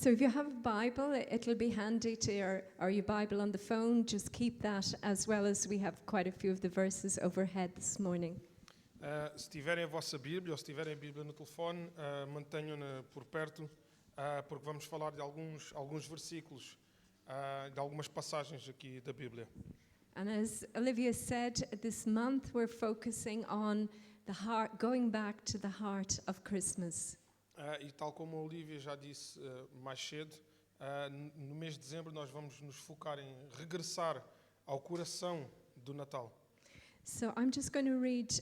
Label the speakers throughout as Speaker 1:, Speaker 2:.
Speaker 1: So if you have a Bible, it'll be handy to your Bible on the phone. Just keep that, as well as we have quite a few of the verses overhead this morning.
Speaker 2: Se tiverem a vossa Bíblia ou se tiverem a Bíblia no telefone, mantenham-na por perto, porque vamos falar de alguns versículos, de algumas passagens aqui da Bíblia.
Speaker 1: And as Olivia said, this month we're focusing on the heart, going back to the heart of Christmas.
Speaker 2: E tal como a Olivia já disse mais cedo, no mês de dezembro nós vamos nos focar em regressar ao coração do Natal.
Speaker 1: So I'm just going to read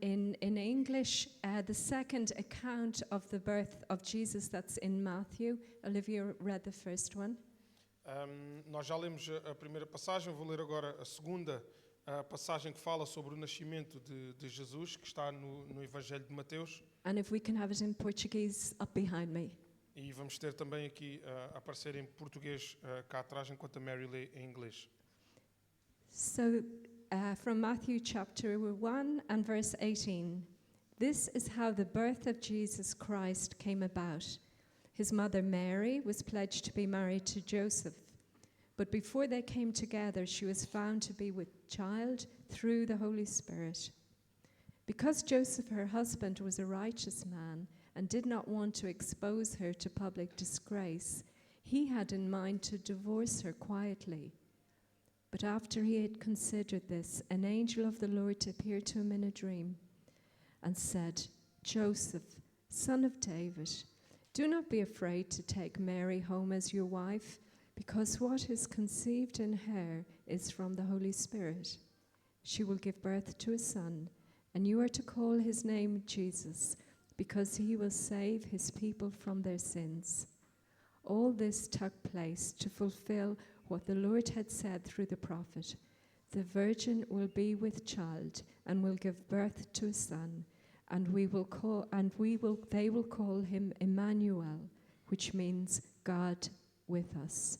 Speaker 1: in English the second account of the birth of Jesus that's in Matthew. Olivia read the first one.
Speaker 2: Nós já lemos a primeira passagem, vou ler agora a segunda passagem que fala sobre o nascimento de Jesus, que está no Evangelho de Mateus.
Speaker 1: And if we can have it in Portuguese up behind me.
Speaker 2: E vamos ter também aqui a aparecer em português cá atrás, enquanto a Mary lê em inglês.
Speaker 1: So from Matthew chapter 1 and verse 18. This is how the birth of Jesus Christ came about. His mother Mary was pledged to be married to Joseph. But before they came together, she was found to be with child through the Holy Spirit. Because Joseph, her husband, was a righteous man and did not want to expose her to public disgrace, he had in mind to divorce her quietly. But after he had considered this, an angel of the Lord appeared to him in a dream and said, Joseph, son of David, do not be afraid to take Mary home as your wife, because what is conceived in her is from the Holy Spirit. She will give birth to a son, and you are to call his name Jesus, because he will save his people from their sins. All this took place to fulfill what the Lord had said through the prophet. The virgin will be with child and will give birth to a son, and they will call him Emmanuel, which means God with us.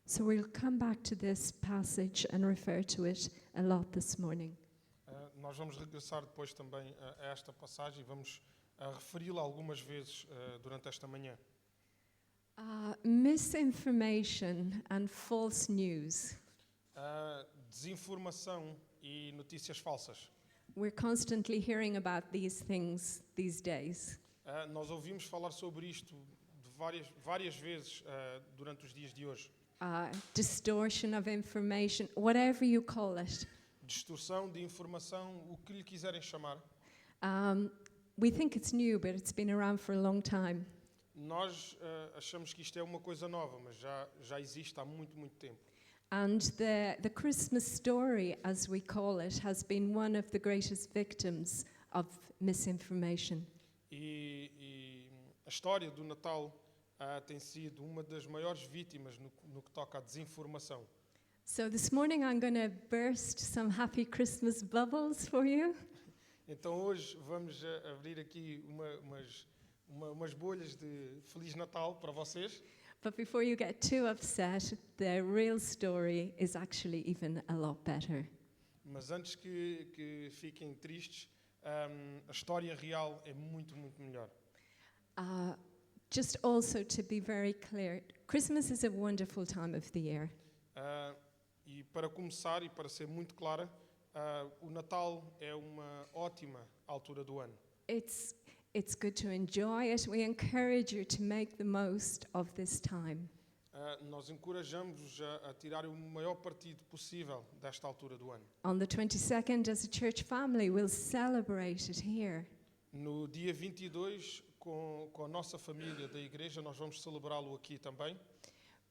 Speaker 1: So we'll come back to this passage and refer to it a lot this morning.
Speaker 2: Nós vamos regressar depois também a esta passagem e vamos referi-la algumas vezes durante esta manhã.
Speaker 1: Misinformation and false news.
Speaker 2: Desinformação e notícias falsas.
Speaker 1: We're constantly hearing about these things these days.
Speaker 2: Nós ouvimos falar sobre isto de várias vezes durante os dias de hoje.
Speaker 1: Distortion of information, whatever you call it.
Speaker 2: Distorção de informação, o que lhe quiserem chamar.
Speaker 1: We think it's new, but it's been around for a long time.
Speaker 2: Nós achamos que isto é uma coisa nova, mas já existe há muito tempo.
Speaker 1: And the Christmas story, as we call it, has been one of the greatest victims of misinformation.
Speaker 2: E a história do Natal tem sido uma das maiores vítimas no que toca à desinformação.
Speaker 1: So this morning I'm going to burst some happy Christmas bubbles for you.
Speaker 2: Então hoje vamos abrir aqui umas bolhas de Feliz Natal para vocês.
Speaker 1: But before you get too upset, the real story is actually even a lot better.
Speaker 2: Mas antes que fiquem tristes, a história real é muito melhor.
Speaker 1: Just also to be very clear, Christmas is a wonderful time of the year.
Speaker 2: E para começar e para ser muito clara, o Natal é uma ótima altura do ano.
Speaker 1: It's good to enjoy it. We encourage you to make the most of this time.
Speaker 2: Nós encorajamos-vos a tirar o maior partido possível desta altura do ano.
Speaker 1: On the 22nd, as a church family, we'll celebrate it here.
Speaker 2: No dia 22, com a nossa família da igreja, nós vamos celebrá-lo aqui também.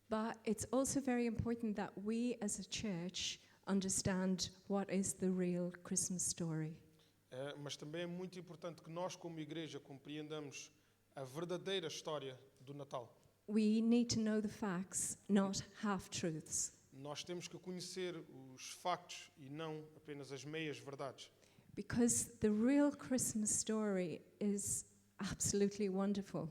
Speaker 1: But it's also very important that we as a church understand what is the real Christmas story.
Speaker 2: Mas também é muito importante que nós, como igreja, compreendamos a verdadeira história do Natal.
Speaker 1: We need to know the facts, not half-truths.
Speaker 2: Nós temos que conhecer os factos e não apenas as meias verdades.
Speaker 1: Because the real Christmas story is absolutely wonderful.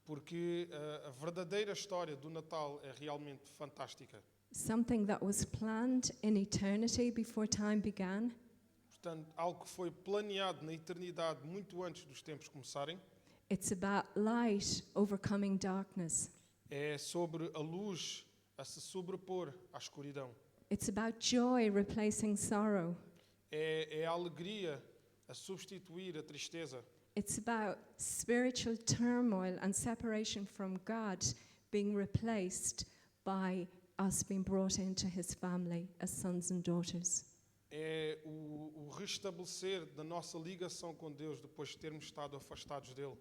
Speaker 2: Porque a verdadeira história do Natal é realmente fantástica.
Speaker 1: Something that was planned in eternity before time began.
Speaker 2: Portanto, algo que foi planeado na eternidade muito antes dos tempos começarem.
Speaker 1: It's about light overcoming darkness.
Speaker 2: É sobre a luz a se sobrepor à escuridão.
Speaker 1: It's about joy replacing sorrow.
Speaker 2: É a alegria a substituir a tristeza.
Speaker 1: It's about spiritual turmoil and separation from God being replaced by us being brought into his family as sons and daughters.
Speaker 2: É o restabelecer da nossa ligação com Deus depois de termos estado afastados dele.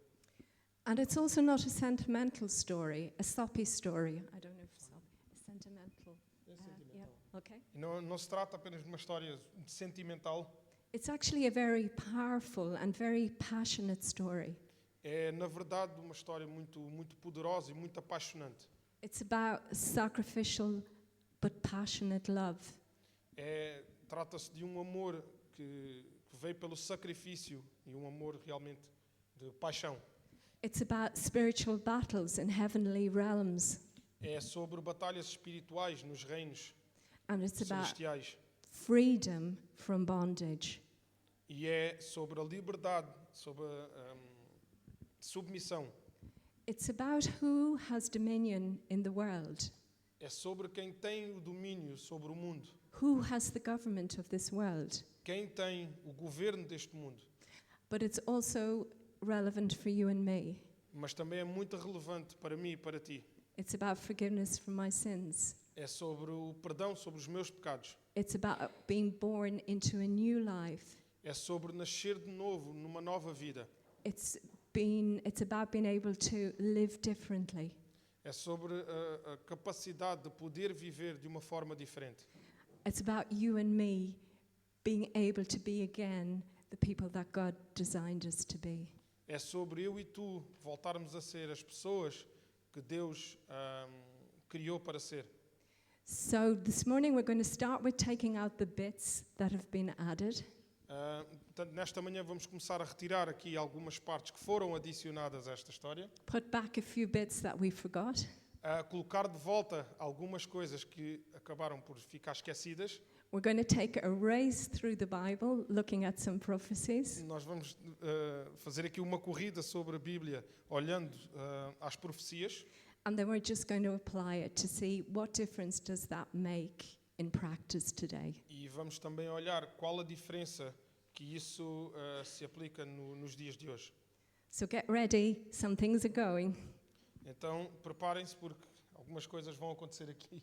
Speaker 1: And it's also not a sentimental story, a soppy story. I don't know if soppy, a sentimental. Yeah, okay.
Speaker 2: E não se trata apenas de uma história sentimental.
Speaker 1: It's actually a very powerful and very passionate story.
Speaker 2: É, na verdade, uma história muito poderosa e muito apaixonante.
Speaker 1: It's about sacrificial but passionate love.
Speaker 2: Trata-se de um amor que veio pelo sacrifício e um amor realmente de paixão.
Speaker 1: It's about spiritual battles in heavenly realms.
Speaker 2: É sobre batalhas espirituais nos reinos
Speaker 1: And it's about
Speaker 2: celestiais.
Speaker 1: freedom from bondage.
Speaker 2: E é sobre a liberdade, sobre a submissão.
Speaker 1: It's about who has dominion in the world,
Speaker 2: É sobre quem tem o domínio sobre o mundo.
Speaker 1: who has the government of this world.
Speaker 2: Quem tem o governo deste mundo.
Speaker 1: But it's also relevant for you and me.
Speaker 2: Mas também é muito relevante para mim e para ti.
Speaker 1: It's about forgiveness for my sins.
Speaker 2: É sobre o perdão sobre os meus pecados.
Speaker 1: It's about being born into a new life.
Speaker 2: É sobre nascer de novo numa nova vida.
Speaker 1: It's about being able to live differently.
Speaker 2: É sobre a capacidade de poder viver de uma forma diferente.
Speaker 1: It's about you and me being able to be again the people that God designed us to be.
Speaker 2: É sobre eu e tu voltarmos a ser as pessoas que Deus criou para ser.
Speaker 1: So this morning we're going to start with taking out the bits that have been added.
Speaker 2: Portanto, nesta manhã vamos começar a retirar aqui algumas partes que foram adicionadas a esta história.
Speaker 1: Put back a few bits that we forgot.
Speaker 2: Colocar de volta algumas coisas que acabaram por ficar esquecidas.
Speaker 1: We're going to take a race through the Bible, looking at some prophecies.
Speaker 2: Nós vamos fazer aqui uma corrida sobre a Bíblia, olhando às profecias.
Speaker 1: And then we're just going to apply it to see what difference does that make in practice today.
Speaker 2: E vamos também olhar qual a diferença que isso se aplica nos dias de hoje.
Speaker 1: So get ready, some things are going.
Speaker 2: Então, preparem-se porque algumas coisas vão acontecer aqui.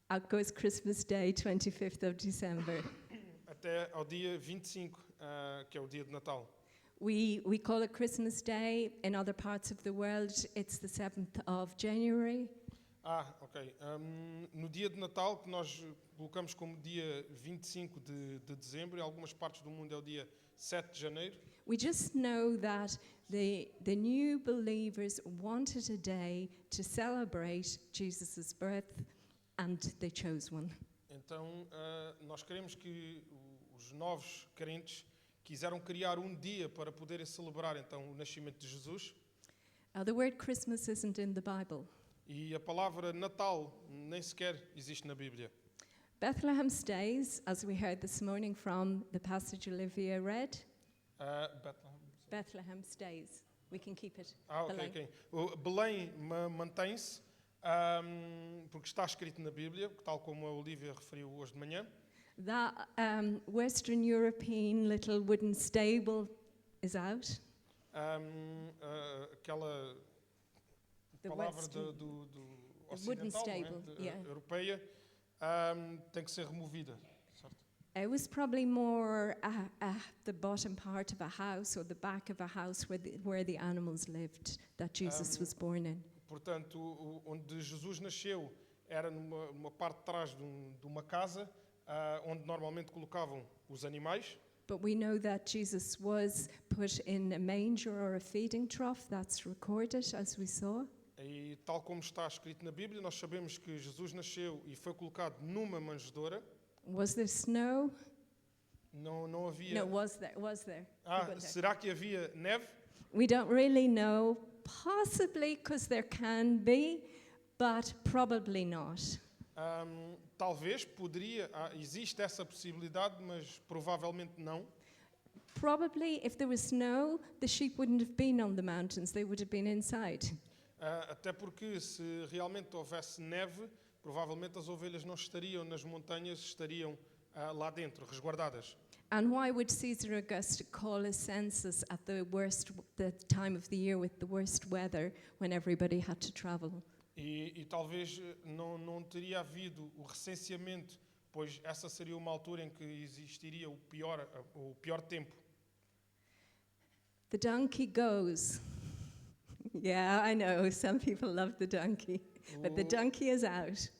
Speaker 1: Out goes Christmas Day, 25th of December.
Speaker 2: Até ao dia 25, que é o dia de Natal.
Speaker 1: We call it Christmas Day. In other parts of the world, it's the 7th of January.
Speaker 2: Ok. No dia de Natal, que nós colocamos como dia 25 de dezembro, em algumas partes do mundo é o dia 7 de janeiro.
Speaker 1: We just know that the new believers wanted a day to celebrate Jesus' birth, and they chose one.
Speaker 2: Então, nós queremos que os novos crentes quiseram criar um dia para poderem celebrar então o nascimento de Jesus.
Speaker 1: The word Christmas isn't in the Bible.
Speaker 2: E a palavra Natal nem sequer existe na Bíblia.
Speaker 1: Bethlehem stays, as we heard this morning from the passage Olivia read. Bethlehem stays. We can keep it.
Speaker 2: Ok. O Belém mantém-se, porque está escrito na Bíblia, tal como a Olivia referiu hoje de manhã.
Speaker 1: That Western European little wooden stable is out.
Speaker 2: Aquela
Speaker 1: The
Speaker 2: palavra
Speaker 1: Western-
Speaker 2: do
Speaker 1: wooden
Speaker 2: ocidental,
Speaker 1: stable, yeah.
Speaker 2: europeia, tem que ser removida. Certo?
Speaker 1: It was probably more the bottom part of a house or the back of a house where the animals lived that Jesus was born in.
Speaker 2: Portanto, onde Jesus nasceu era numa parte de trás de uma casa, onde normalmente colocavam os animais.
Speaker 1: But we know that Jesus was put in a manger or a feeding trough. That's recorded, as we saw.
Speaker 2: E tal como está escrito na Bíblia, nós sabemos que Jesus nasceu e foi colocado numa manjedoura.
Speaker 1: Was there snow?
Speaker 2: Não havia...
Speaker 1: No, was there? Was there? You got there.
Speaker 2: Será que havia neve?
Speaker 1: We don't really know. Possibly, because there can be, but probably not.
Speaker 2: Talvez, poderia, existe essa possibilidade, mas provavelmente não.
Speaker 1: Probably, if there was snow, the sheep wouldn't have been on the mountains. They would have been inside.
Speaker 2: Até porque se realmente houvesse neve, provavelmente as ovelhas não estariam nas montanhas, estariam lá dentro, resguardadas.
Speaker 1: And why would Caesar Augustus call a census at the time of the year with the worst weather when everybody had to travel?
Speaker 2: E talvez não teria havido o recenseamento, pois essa seria uma altura em que existiria o pior tempo.
Speaker 1: The donkey goes. Yeah, I know, some people love the donkey, but the donkey is out.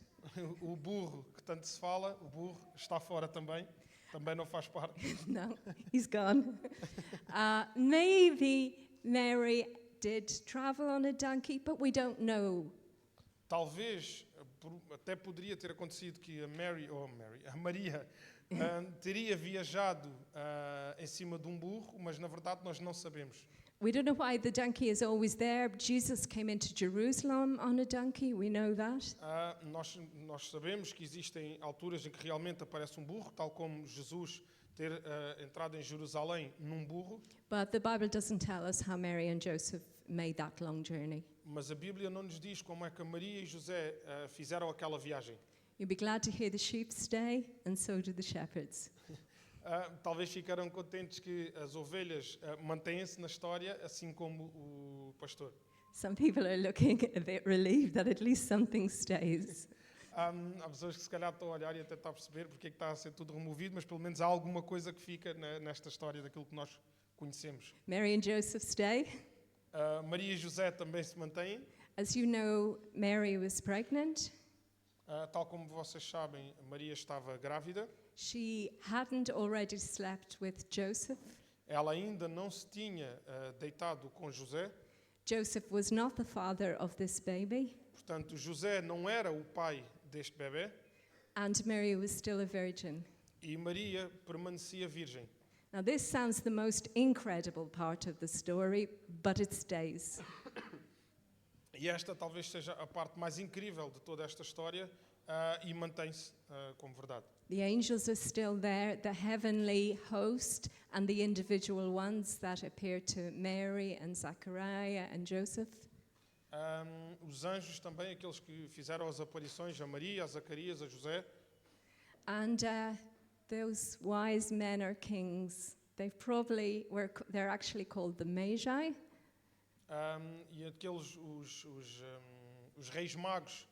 Speaker 2: O burro, que tanto se fala, o burro está fora também não faz parte.
Speaker 1: No, he's gone. Maybe Mary did travel on a donkey, but we don't know.
Speaker 2: Talvez, até poderia ter acontecido que a Maria teria viajado em cima de um burro, mas na verdade nós não sabemos.
Speaker 1: We don't know why the donkey is always there. Jesus came into Jerusalem on a donkey, we know that.
Speaker 2: Nós sabemos que existem alturas em que realmente aparece um burro, tal como Jesus ter entrado em Jerusalém num burro.
Speaker 1: But the Bible doesn't tell us how Mary and Joseph made that long journey.
Speaker 2: Mas a Bíblia não nos diz como é que a Maria e José fizeram aquela viagem.
Speaker 1: You'll be glad to hear the sheep stay, and so do the shepherds.
Speaker 2: Talvez ficaram contentes que as ovelhas mantêm-se na história, assim como o pastor.
Speaker 1: Some people are looking a bit relieved that at least something stays.
Speaker 2: Há pessoas que se calhar estão a olhar e a tentar perceber porque é que está a ser tudo removido, mas pelo menos há alguma coisa que fica nesta história daquilo que nós conhecemos.
Speaker 1: Mary and Joseph stay.
Speaker 2: Maria e José também se mantêm.
Speaker 1: As you know, Mary was pregnant.
Speaker 2: Tal como vocês sabem, Maria estava grávida.
Speaker 1: She hadn't already slept with Joseph.
Speaker 2: Ela ainda não se tinha deitado com José.
Speaker 1: Joseph was not the father of this baby.
Speaker 2: Portanto, José não era o pai deste bebê.
Speaker 1: And Mary was still a virgin.
Speaker 2: E Maria permanecia virgem.
Speaker 1: Now this sounds the most incredible part of the story, but it stays.
Speaker 2: E esta talvez seja a parte mais incrível de toda esta história e mantém-se como verdade.
Speaker 1: The angels are still there, the heavenly host and the individual ones that appear to Mary and Zachariah and Joseph.
Speaker 2: Os anjos também, aqueles que fizeram as aparições a Maria, a Zacarias, a José.
Speaker 1: And those wise men or kings, they're actually called the Magi.
Speaker 2: E aqueles, os reis magos,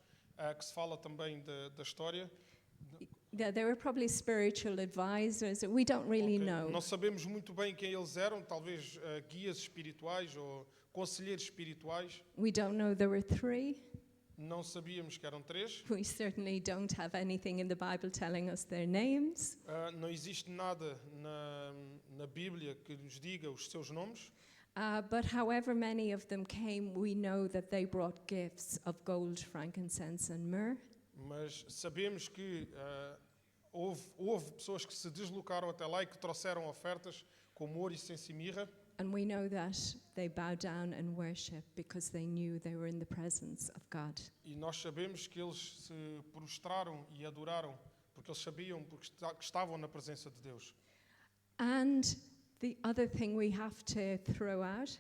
Speaker 2: que se fala também da história.
Speaker 1: They were probably spiritual advisors. We don't really know.
Speaker 2: Não sabemos muito bem quem eles eram, talvez guias espirituais ou conselheiros espirituais.
Speaker 1: We don't know there were 3.
Speaker 2: Não sabíamos que eram 3.
Speaker 1: We certainly don't have anything in the Bible telling us their names.
Speaker 2: Não existe nada na Bíblia que nos diga os seus nomes.
Speaker 1: But however many of them came, we know that they brought gifts of gold, frankincense and myrrh.
Speaker 2: Mas sabemos que houve pessoas que se deslocaram até lá e que trouxeram ofertas como ouro, incenso e mirra.
Speaker 1: And we know that they bowed down and worshiped because they knew they were in the presence of God.
Speaker 2: E nós sabemos que eles se prostraram e adoraram porque eles sabiam que estavam na presença de Deus.
Speaker 1: And the other thing we have to throw out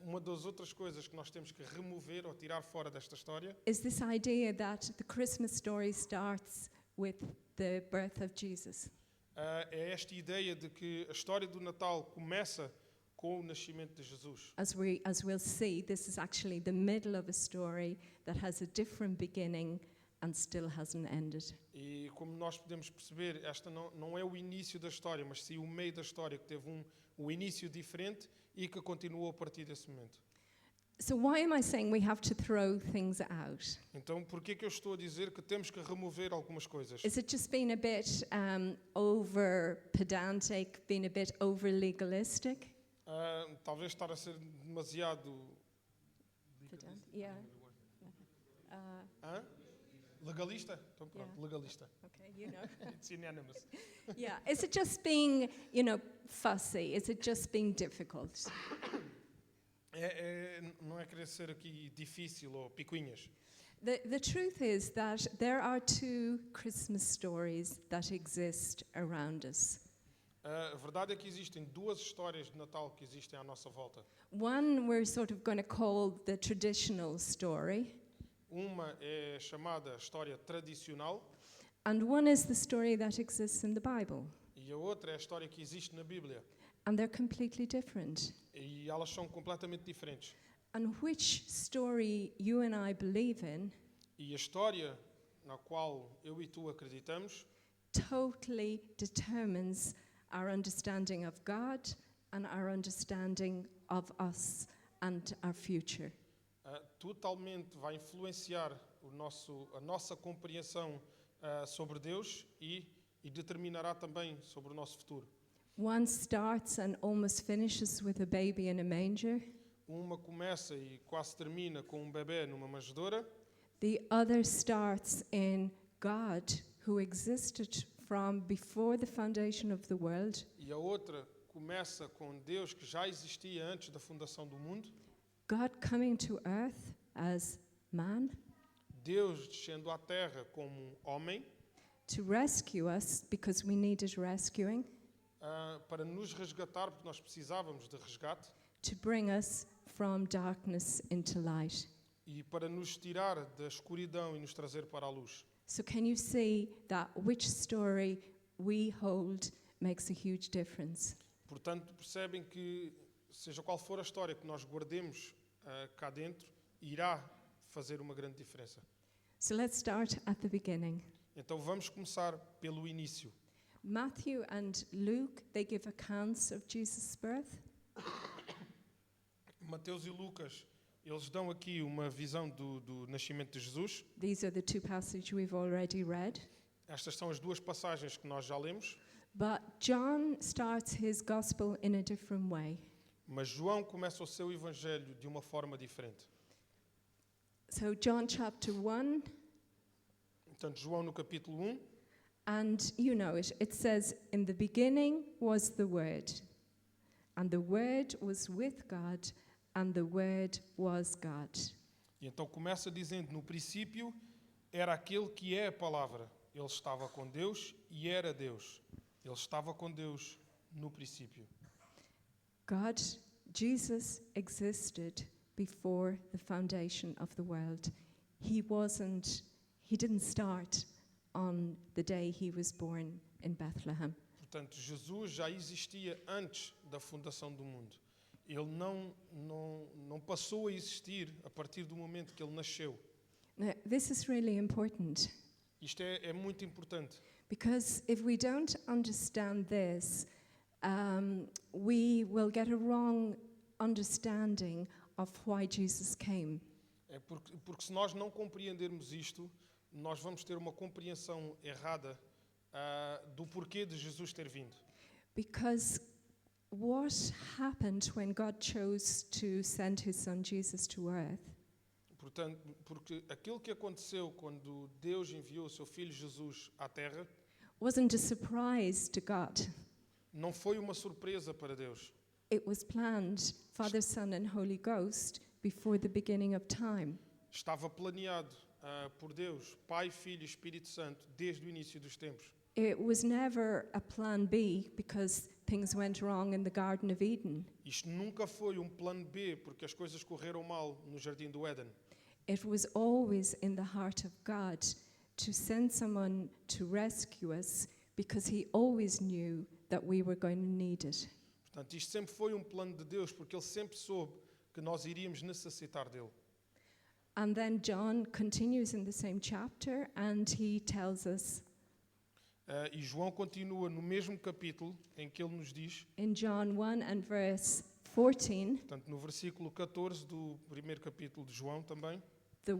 Speaker 2: uma das outras coisas que nós temos que remover ou tirar fora desta história
Speaker 1: is this idea that the Christmas story starts with the birth of Jesus.
Speaker 2: É esta ideia de que a história do Natal começa com o nascimento de Jesus.
Speaker 1: As we'll see, this is actually the middle of a story that has a different beginning and still hasn't ended.
Speaker 2: E como nós podemos perceber, esta não é o início da história, mas sim o meio da história que teve um início diferente e que continuou a partir desse momento.
Speaker 1: So why am I saying we have to throw things out?
Speaker 2: Então, por que eu estou a dizer que temos que remover algumas coisas?
Speaker 1: Is it just being a bit over pedantic, being a bit over legalistic?
Speaker 2: Talvez estar a ser demasiado
Speaker 1: Yeah.
Speaker 2: legalista? Então pronto,
Speaker 1: Yeah.
Speaker 2: legalista.
Speaker 1: Okay, you know.
Speaker 2: It's unanimous.
Speaker 1: Yeah. Is it just being, fussy? Is it just being difficult?
Speaker 2: Não é querer ser aqui difícil ou picuinhas.
Speaker 1: The truth is that there are 2 Christmas stories that exist around us.
Speaker 2: A verdade é que existem duas histórias de Natal que existem à nossa volta.
Speaker 1: One we're sort of going to call the traditional story,
Speaker 2: Uma é chamada história tradicional
Speaker 1: and one is the story that exists in the Bible.
Speaker 2: e a outra é a história que existe na Bíblia.
Speaker 1: And they're completely different.
Speaker 2: E elas são completamente diferentes.
Speaker 1: And which story you and I believe in
Speaker 2: E a história na qual eu e tu acreditamos
Speaker 1: totally determines our understanding of God and our understanding of us and our future.
Speaker 2: totalmente vai influenciar a nossa compreensão sobre Deus e determinará também sobre o nosso futuro.
Speaker 1: One starts and almost finishes with a baby in a manger.
Speaker 2: Uma começa e quase termina com bebé numa manjedoura.
Speaker 1: The other starts in God, who existed from before the foundation of the world.
Speaker 2: E a outra começa com Deus que já existia antes da fundação do mundo.
Speaker 1: God coming to earth as man
Speaker 2: Deus descendo à terra como homem
Speaker 1: to rescue us because we needed rescuing,
Speaker 2: para nos resgatar porque nós precisávamos de resgate
Speaker 1: to bring us from darkness into light.
Speaker 2: e para nos tirar da escuridão e nos trazer para a luz.
Speaker 1: So can you see that which story we hold makes a huge difference?
Speaker 2: Portanto, percebem que seja qual for a história que nós guardemos cá dentro, irá fazer uma grande diferença.
Speaker 1: So let's start at the beginning.
Speaker 2: Então vamos começar pelo início.
Speaker 1: Matthew and Luke, they give accounts of Jesus' birth.
Speaker 2: Mateus e Lucas, eles dão aqui uma visão do nascimento de Jesus.
Speaker 1: These are the two passages we've already read.
Speaker 2: Estas são as duas passagens que nós já lemos,
Speaker 1: But John starts his gospel in a different way.
Speaker 2: mas João começa o seu evangelho de uma forma diferente.
Speaker 1: So John chapter 1,
Speaker 2: Portanto, João no capítulo 1,
Speaker 1: and you know it, it says, "In the beginning was the Word, and the Word was with God, and the Word was God."
Speaker 2: e então começa dizendo, no princípio era aquele que é a palavra. Ele estava com Deus e era Deus. Ele estava com Deus no princípio.
Speaker 1: God, Jesus existed before the foundation of the world. He didn't start on the day he was born in Bethlehem.
Speaker 2: Portanto, Jesus já existia antes da fundação do mundo. Ele não passou a existir a partir do momento que ele nasceu.
Speaker 1: Now, this is really important
Speaker 2: Isto é muito importante,
Speaker 1: because if we don't understand this, we will get a wrong understanding of why Jesus came.
Speaker 2: porque se nós não compreendermos isto, nós vamos ter uma compreensão errada do porquê de Jesus ter vindo.
Speaker 1: Because what happened when God chose to send his son Jesus to earth
Speaker 2: Portanto, porque aquilo que aconteceu quando Deus enviou o seu filho Jesus à terra
Speaker 1: wasn't a surprise to God.
Speaker 2: não foi uma surpresa para Deus.
Speaker 1: It was planned, Father, Son, and Holy Ghost, before the beginning of time.
Speaker 2: Estava planeado por Deus, Pai, Filho e Espírito Santo, desde o início dos tempos.
Speaker 1: It was never a plan B because things went wrong in the Garden of Eden.
Speaker 2: Isto nunca foi um plano B, porque as coisas correram mal no Jardim do Éden.
Speaker 1: It was always in the heart of God to send someone to rescue us because he always knew that we were going to need it.
Speaker 2: Portanto, isto sempre foi um plano de Deus, porque Ele sempre soube que nós iríamos necessitar dele.
Speaker 1: And then John continues in the same chapter and he tells us
Speaker 2: E João continua no mesmo capítulo em que ele nos diz,
Speaker 1: in John 1 and verse 14,
Speaker 2: portanto, no versículo 14 do primeiro capítulo de João também,
Speaker 1: the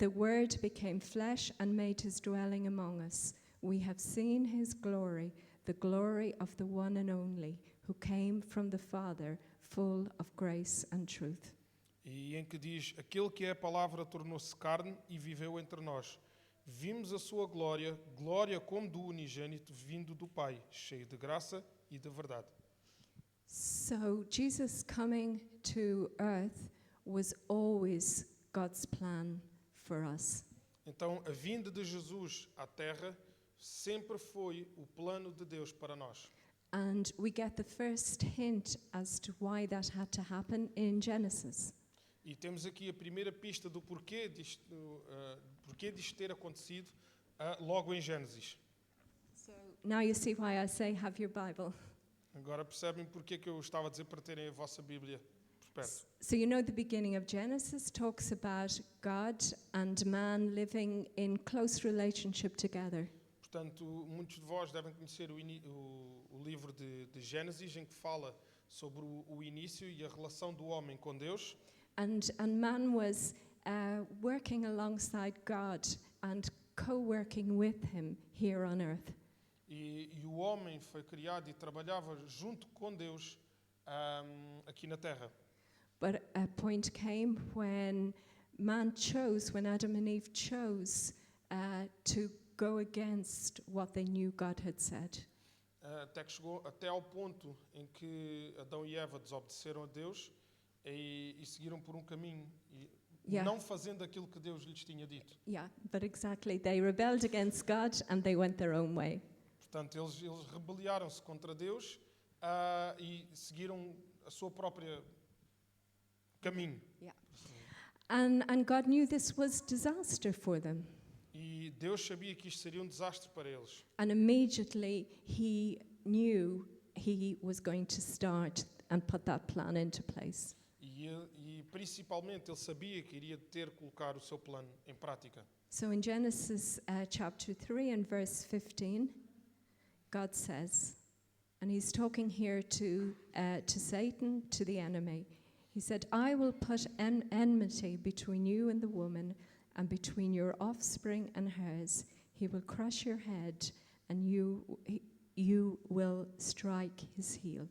Speaker 1: Word became flesh and made his dwelling among us. We have seen his glory, the glory of the one and only, who came from the Father, full of grace and truth.
Speaker 2: e em que diz, aquele que é a palavra tornou-se carne e viveu entre nós. Vimos a sua glória, glória como do unigênito vindo do Pai, cheio de graça e de verdade.
Speaker 1: So Jesus coming to earth was always God's plan for us.
Speaker 2: Então, a vinda de Jesus à terra sempre foi o plano de Deus para nós.
Speaker 1: And we get the first hint as to why that had to happen in Genesis.
Speaker 2: E temos aqui a primeira pista do porquê disto ter acontecido logo em Gênesis.
Speaker 1: So now you see why I say have your Bible.
Speaker 2: Agora percebem porque que eu estava a dizer para terem a vossa Bíblia por perto.
Speaker 1: So you know the beginning of Genesis talks about God and man living in close relationship together.
Speaker 2: Portanto, muitos de vós devem conhecer o livro de Gênesis, em que fala sobre o início e a relação do homem com Deus.
Speaker 1: And man was working alongside God and co-working with him here on earth.
Speaker 2: E o homem foi criado e trabalhava junto com Deus aqui na Terra.
Speaker 1: But a point came when when Adam and Eve chose to go against what they knew God had said.
Speaker 2: Até que chegou até ao ponto em que Adão e Eva desobedeceram a Deus e seguiram por um caminho, não fazendo aquilo que Deus lhes tinha dito.
Speaker 1: Yeah, but exactly. They rebelled against God and they went their own way.
Speaker 2: Portanto, eles rebeliaram-se contra Deus e seguiram a sua própria caminho.
Speaker 1: Yeah. And God knew this was disaster for them.
Speaker 2: E Deus sabia que isto seria um desastre para eles.
Speaker 1: And immediately he knew he was going to start and put that plan into place.
Speaker 2: E principalmente ele sabia que iria ter que colocar o seu plano em prática.
Speaker 1: So in Genesis chapter 3 and verse 15, God says, and he's talking here to Satan, to the enemy. He said, I will put enmity between you and the woman, and between your offspring and hers. He will crush your head, and you will strike his heel.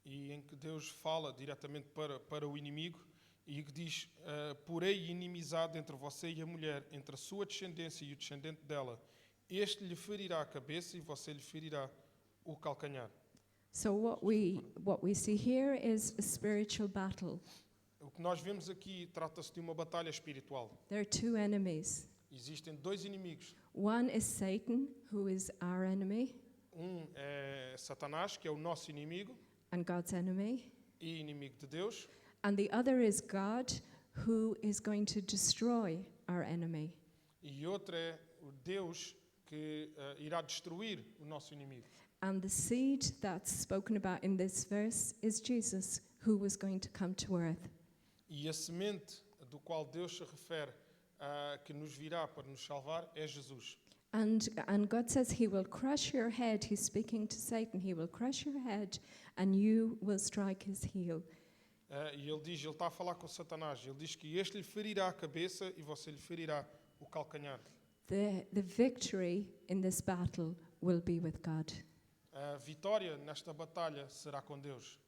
Speaker 2: E em que Deus fala diretamente para o inimigo e que diz, porém inimizade entre você e a mulher, entre a sua descendência e o descendente dela. Este lhe ferirá a cabeça e você lhe ferirá o calcanhar.
Speaker 1: So what we see here is a spiritual battle.
Speaker 2: O que nós vemos aqui trata-se de uma batalha espiritual.
Speaker 1: There are two enemies.
Speaker 2: Existem dois inimigos.
Speaker 1: One is Satan, who is our enemy,
Speaker 2: É Satanás, que é o nosso inimigo
Speaker 1: and God's enemy.
Speaker 2: e inimigo de Deus.
Speaker 1: And the other is God, who is going to destroy our enemy.
Speaker 2: E outro é o Deus que irá destruir o nosso inimigo.
Speaker 1: And the seed that's spoken about in this verse is Jesus, who was going to come to earth.
Speaker 2: E a semente do qual Deus se refere que nos virá para nos salvar é Jesus.
Speaker 1: And God says he will crush your head. He's speaking to Satan. He will crush your head and you will strike his heel.
Speaker 2: E ele está a falar com Satanás. Ele diz que este lhe ferirá a cabeça e você lhe ferirá o calcanhar.
Speaker 1: The victory in this battle will be with God.
Speaker 2: A vitória nesta batalha será com Deus.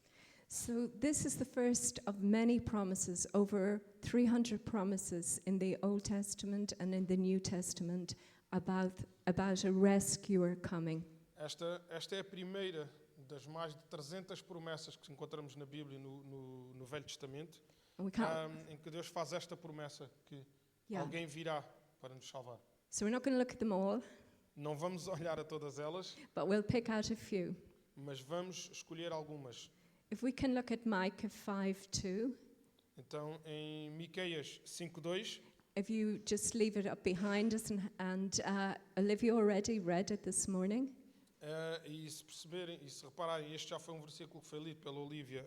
Speaker 1: So this is the first of many promises, over 300 promises in the Old Testament and in the New Testament about a rescuer coming.
Speaker 2: Esta é a primeira das mais de 300 promessas que encontramos na Bíblia no Velho Testamento, em que Deus faz esta promessa que alguém virá para nos salvar.
Speaker 1: So we're not going to look at them all.
Speaker 2: Não vamos olhar a todas elas,
Speaker 1: but we'll pick out a few.
Speaker 2: Mas vamos escolher algumas.
Speaker 1: If we can look at Micah 5:2.
Speaker 2: Então, em Miqueias 5:2.
Speaker 1: If you just leave it up behind us, and Olivia already read it this morning.
Speaker 2: E se perceberem e se repararem, este já foi versículo que foi lido pela Olivia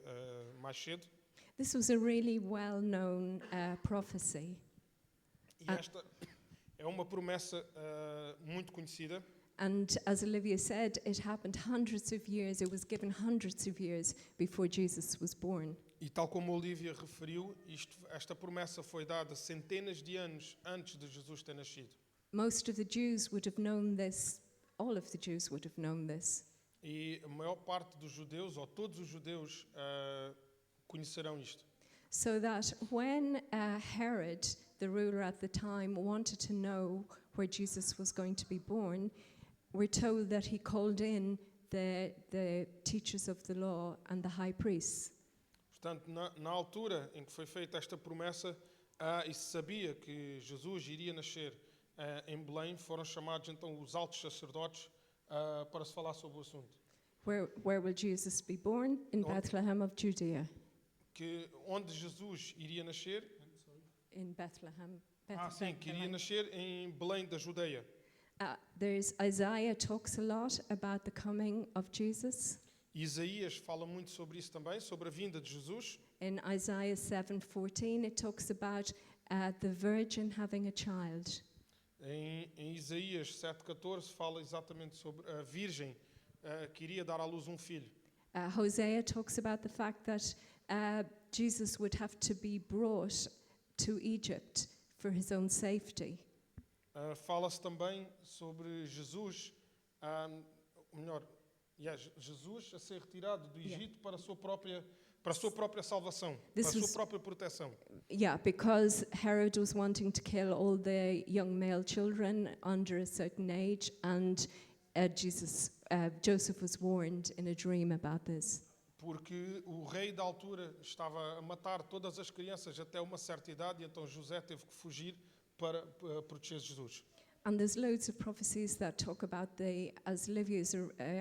Speaker 2: mais cedo.
Speaker 1: This was a really well-known prophecy.
Speaker 2: E esta é uma promessa muito conhecida.
Speaker 1: And as Olivia said, it happened hundreds of years. It was given hundreds of years before Jesus was born.
Speaker 2: E tal como a Olivia referiu, esta promessa foi dada centenas de anos antes de Jesus ter nascido.
Speaker 1: Most of the Jews would have known this. All of the Jews would have known this.
Speaker 2: E a maior parte dos judeus, ou todos os judeus, conhecerão isto.
Speaker 1: So that when Herod, the ruler at the time, wanted to know where Jesus was going to be born, we're told that he called in the teachers of the law and the high priests.
Speaker 2: Portanto, na altura em que foi feita esta promessa e se sabia que Jesus iria nascer em Belém, foram chamados então os altos sacerdotes para se falar sobre o assunto.
Speaker 1: Where will Jesus be born? In
Speaker 2: Onde?
Speaker 1: Bethlehem of Judea.
Speaker 2: Que onde Jesus iria nascer?
Speaker 1: In Bethlehem.
Speaker 2: Sim, que iria nascer em Belém da Judeia.
Speaker 1: There's Isaiah talks a lot about the coming of Jesus.
Speaker 2: Isaías fala muito sobre isso também, sobre a vinda de Jesus.
Speaker 1: In Isaiah 7:14, it talks about the virgin having a child.
Speaker 2: Em Isaías 7,14 fala exatamente sobre a virgem que iria dar à luz um filho.
Speaker 1: Hosea talks about the fact that Jesus would have to be brought to Egypt for his own safety.
Speaker 2: Fala-se também sobre Jesus, Jesus a ser retirado do Egito para a sua própria salvação, para a sua própria proteção.
Speaker 1: Yeah, because Herod was wanting to kill all the young male children under a certain age, and Joseph was warned in a dream about this.
Speaker 2: Porque o rei da altura estava a matar todas as crianças até uma certa idade, e então José teve que fugir para proteger Jesus.
Speaker 1: And there's loads of prophecies that talk about as Livia's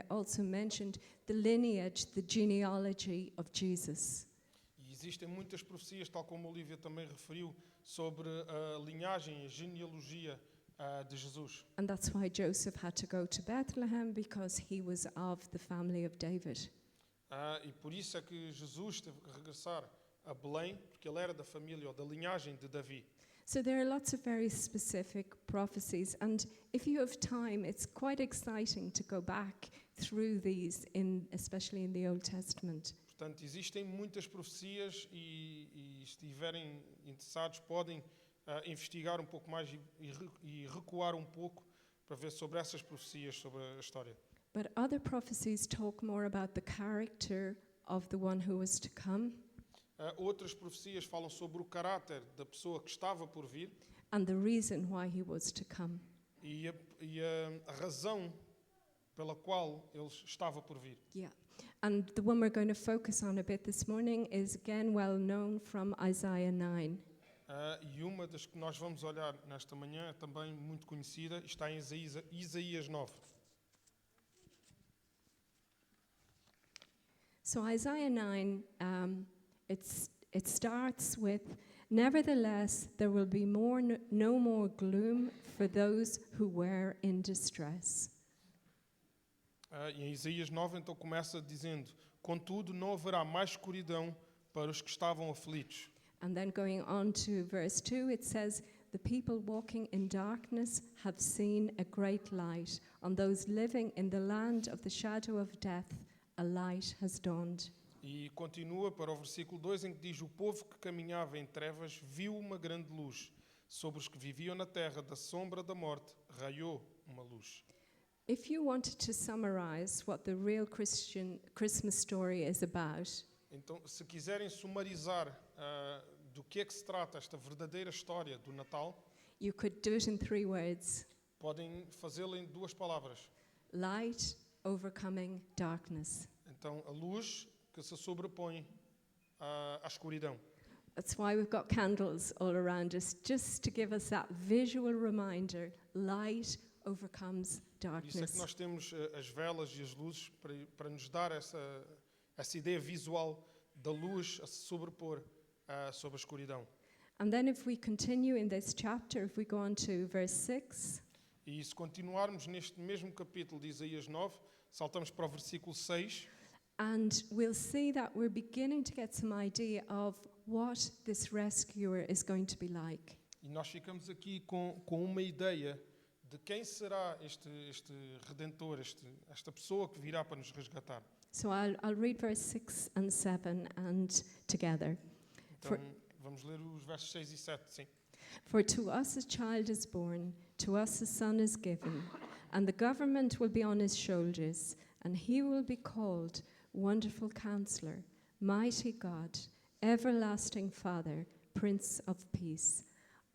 Speaker 1: also mentioned, the lineage, the genealogy of Jesus.
Speaker 2: E existem muitas profecias, tal como a Olivia também referiu, sobre a linhagem, a genealogia de Jesus.
Speaker 1: And that's why Joseph had to go to Bethlehem, because he was of the family of David.
Speaker 2: E por isso é que Jesus teve que regressar a Belém, porque ele era da família ou da linhagem de Davi.
Speaker 1: So there are lots of very specific prophecies, and if you have time, it's quite exciting to go back through these, especially in the Old Testament.
Speaker 2: Portanto, existem muitas profecias e se estiverem interessados, podem investigar um pouco mais e recuar um pouco para ver sobre essas profecias, sobre a história.
Speaker 1: But other prophecies talk more about the character of the one who was to come.
Speaker 2: Outras profecias falam sobre o caráter da pessoa que estava por vir
Speaker 1: And the reason why he was to come.
Speaker 2: e a razão pela qual ele estava por vir.
Speaker 1: Yeah. And the one we're going to focus on a bit this morning is again well known from Isaiah 9.
Speaker 2: E uma das que nós vamos olhar nesta manhã é também muito conhecida, está em Isaías 9.
Speaker 1: So Isaiah 9, it starts with, "Nevertheless, there will be no more gloom for those who were in distress."
Speaker 2: E em Isaías 9 então começa dizendo: "Contudo, não haverá mais escuridão para os que estavam aflitos."
Speaker 1: And then going on to verse 2, it says, "The people walking in darkness have seen a great light. On those living in the land of the shadow of death, a light has dawned."
Speaker 2: E continua para o versículo 2 em que diz: "O povo que caminhava em trevas viu uma grande luz. Sobre os que viviam na terra da sombra da morte, raiou uma luz."
Speaker 1: If you wanted to summarize what the real Christian Christmas story is about,
Speaker 2: Então, se quiserem sumarizar do que é que se trata esta verdadeira história do Natal,
Speaker 1: you could do it in 3 words:
Speaker 2: podem fazê-lo em 2 palavras.
Speaker 1: light overcoming darkness.
Speaker 2: Então, a luz que se sobrepõe à escuridão.
Speaker 1: That's why we've got candles all around us, just to give us that visual reminder: light overcomes
Speaker 2: Por isso é que
Speaker 1: darkness.
Speaker 2: nós temos as velas e as luzes para nos dar essa ideia visual da luz a se sobrepor sobre a escuridão.
Speaker 1: And then if we continue in this chapter, if we go on to verse 6,
Speaker 2: E se continuarmos neste mesmo capítulo de Isaías 9, saltamos para o versículo 6,
Speaker 1: and we'll see that we're beginning to get some idea of what this rescuer is going to be like.
Speaker 2: e nós ficamos aqui com uma ideia de quem será este Redentor, esta pessoa que virá para nos resgatar.
Speaker 1: So I'll read verse 6 and 7 and together.
Speaker 2: Então, vamos ler os versos 6 e 7, sim.
Speaker 1: "For to us a child is born, to us a son is given, and the government will be on his shoulders, and he will be called Wonderful Counselor, Mighty God, Everlasting Father, Prince of Peace.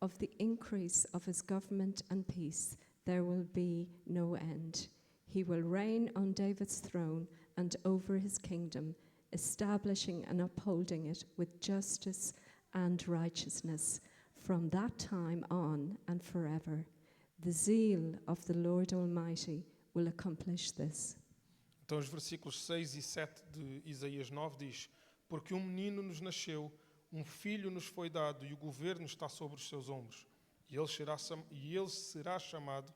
Speaker 1: Of the increase of his government and peace there will be no end. He will reign on David's throne and over his kingdom, establishing and upholding it with justice and righteousness from that time on and forever. The zeal of the Lord Almighty will accomplish this."
Speaker 2: Então os versículos 6 e 7 de Isaías 9 diz: Porque um menino nos nasceu, um filho nos foi dado, e o governo está sobre os seus ombros. E ele será chamado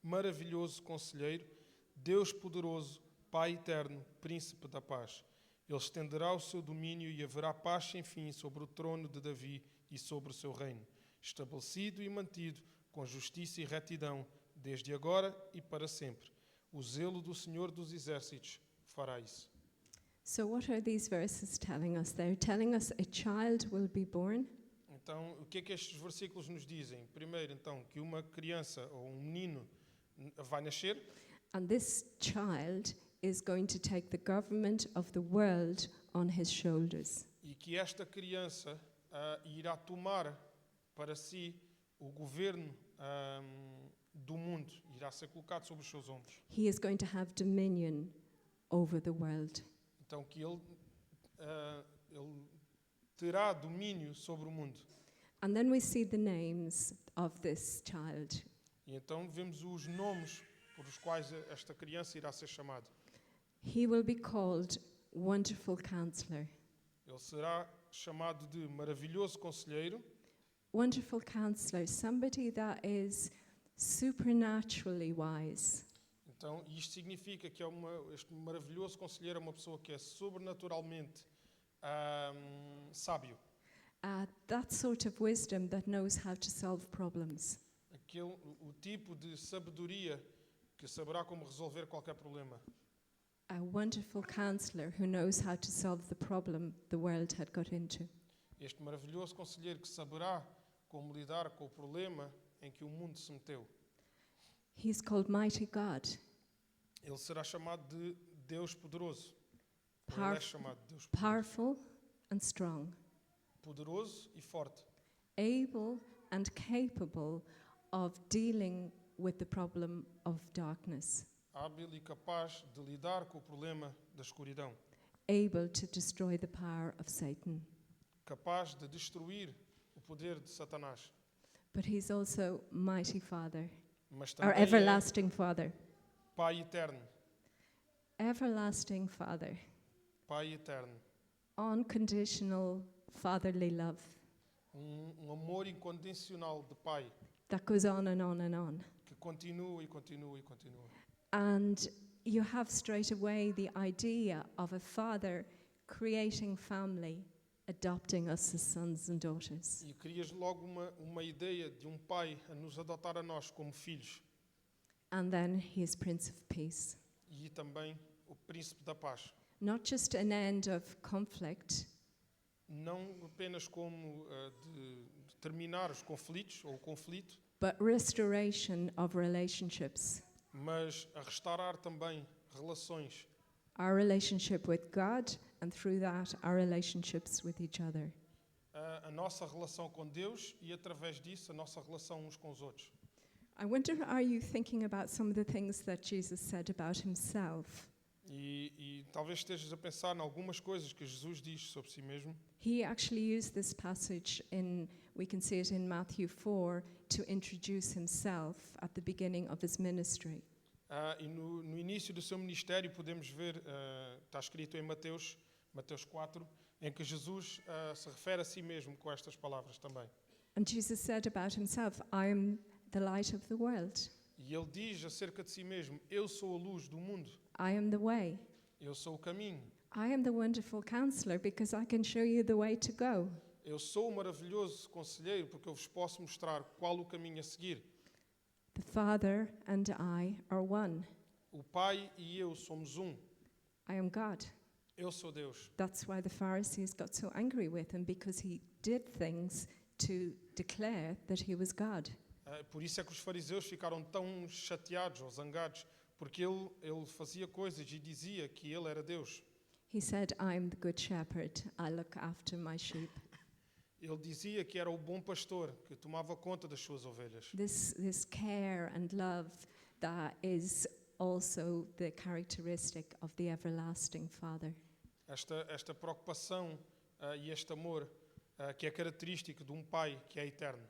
Speaker 2: Maravilhoso Conselheiro, Deus Poderoso, Pai Eterno, Príncipe da Paz. Ele estenderá o seu domínio e haverá paz sem fim sobre o trono de Davi e sobre o seu reino, estabelecido e mantido com justiça e retidão, desde agora e para sempre. O zelo do Senhor dos Exércitos fará isso.
Speaker 1: So, what are these verses telling us? They're telling us a child will be born.
Speaker 2: Então, o que é que estes versículos nos dizem? Primeiro, então, que uma criança ou um menino vai nascer.
Speaker 1: And this child is going to take the government of the world on his shoulders.
Speaker 2: E que esta criança irá tomar para si o governo do mundo, irá ser colocado sobre os seus ombros.
Speaker 1: He is going to have dominion over the world.
Speaker 2: Então que ele terá domínio sobre o mundo.
Speaker 1: And then we see the names of this child.
Speaker 2: E então vemos os nomes por os quais esta criança irá ser chamada.
Speaker 1: He will be called Wonderful Counselor.
Speaker 2: Ele será chamado de Maravilhoso Conselheiro.
Speaker 1: Wonderful Counselor, somebody that is supernaturally wise.
Speaker 2: Então, isto significa que este maravilhoso conselheiro é uma pessoa que é sobrenaturalmente sábio.
Speaker 1: That sort of wisdom that knows how to solve problems.
Speaker 2: O tipo de sabedoria que saberá como resolver qualquer problema.
Speaker 1: A wonderful counselor who knows how to solve the problem the world had got into.
Speaker 2: Este maravilhoso conselheiro que saberá como lidar com o problema em que o mundo se meteu.
Speaker 1: He's called Mighty God.
Speaker 2: Ele será chamado de Deus Poderoso. Ele é chamado de Deus Poderoso.
Speaker 1: Powerful and strong.
Speaker 2: Poderoso e forte.
Speaker 1: Able and capable of dealing with the problem of darkness.
Speaker 2: Hábil e capaz de lidar com o problema da escuridão.
Speaker 1: Able to destroy the power of Satan.
Speaker 2: Capaz de destruir o poder de Satanás.
Speaker 1: But he's also Mighty Father,
Speaker 2: Mas
Speaker 1: or
Speaker 2: também
Speaker 1: Everlasting Father.
Speaker 2: Pai Eterno.
Speaker 1: Everlasting Father.
Speaker 2: Pai Eterno.
Speaker 1: Unconditional fatherly love.
Speaker 2: Amor incondicional de Pai.
Speaker 1: That goes on and on and on.
Speaker 2: Que continua e continua e continua.
Speaker 1: And you have straight away the idea of a father creating family, adopting us as sons and daughters.
Speaker 2: E crias logo uma ideia de pai a nos adotar a nós como filhos.
Speaker 1: And then he is Prince of Peace.
Speaker 2: E também o Príncipe da Paz.
Speaker 1: Not just an end of conflict,
Speaker 2: Não apenas como de terminar os conflitos ou o conflito,
Speaker 1: but restoration of relationships.
Speaker 2: mas a restaurar também relações.
Speaker 1: Our relationship with God, and through that, our relationships with each other.
Speaker 2: A nossa relação com Deus e, através disso, a nossa relação uns com os outros.
Speaker 1: I wonder, are you thinking about some of the things that Jesus said about himself?
Speaker 2: E talvez estejas a pensar em algumas coisas que Jesus diz sobre si mesmo.
Speaker 1: He actually used this passage we can see it in Matthew 4, to introduce himself at the beginning of his ministry.
Speaker 2: E no início do seu ministério podemos ver, está escrito em Mateus 4, em que Jesus se refere a si mesmo com estas palavras também.
Speaker 1: And Jesus said about himself, I am the light of the world.
Speaker 2: E ele diz acerca de si mesmo, eu sou a luz do mundo,
Speaker 1: I am the way.
Speaker 2: eu sou o caminho,
Speaker 1: I am the wonderful counselor because I can show you the way to go.
Speaker 2: eu sou o maravilhoso conselheiro porque eu vos posso mostrar qual o caminho a seguir.
Speaker 1: The Father and I are one.
Speaker 2: O Pai e eu somos um.
Speaker 1: I am God.
Speaker 2: Eu sou Deus.
Speaker 1: That's why the Pharisees got so angry with him, because he did things to declare that he was God.
Speaker 2: Por isso é que os fariseus ficaram tão chateados ou zangados, porque ele fazia coisas e dizia que ele era Deus.
Speaker 1: He said, I am the good shepherd. I look after my sheep.
Speaker 2: Ele dizia que era o bom pastor, que tomava conta das suas ovelhas.
Speaker 1: This care and love that is also the characteristic of the everlasting Father.
Speaker 2: Esta preocupação e este amor que é característico de pai que é eterno.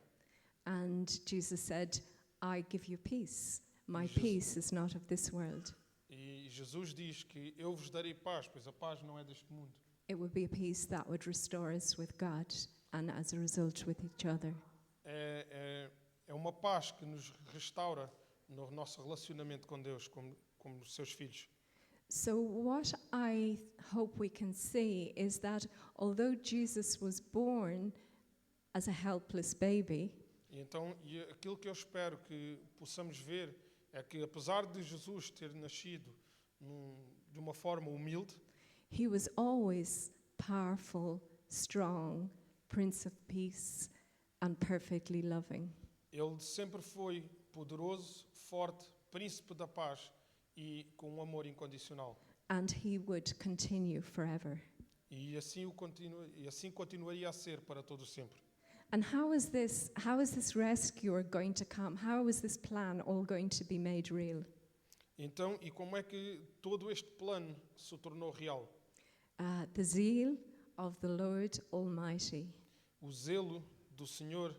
Speaker 1: And Jesus said, I give you peace. My
Speaker 2: Jesus-
Speaker 1: peace is not of this world.
Speaker 2: E Jesus diz que eu vos darei paz, pois a paz não é deste mundo.
Speaker 1: it would be a peace that would restore us with God and as a result with each other.
Speaker 2: É uma paz que nos restaura no nosso relacionamento com Deus, como seus filhos.
Speaker 1: So, what I hope we can see is that although Jesus was born as a helpless baby,
Speaker 2: E então, aquilo que eu espero que possamos ver é que, apesar de Jesus ter nascido de uma forma humilde,
Speaker 1: he was always powerful, strong, Prince of Peace, and perfectly loving.
Speaker 2: ele sempre foi poderoso, forte, príncipe da paz e com um amor incondicional.
Speaker 1: And he would continue forever.
Speaker 2: E assim continuaria a ser para todo sempre.
Speaker 1: And how is this rescuer going to come? How is this plan all going to be made real?
Speaker 2: Então, e como é que todo este plano se tornou real?
Speaker 1: The zeal of the Lord Almighty,
Speaker 2: O zelo do Senhor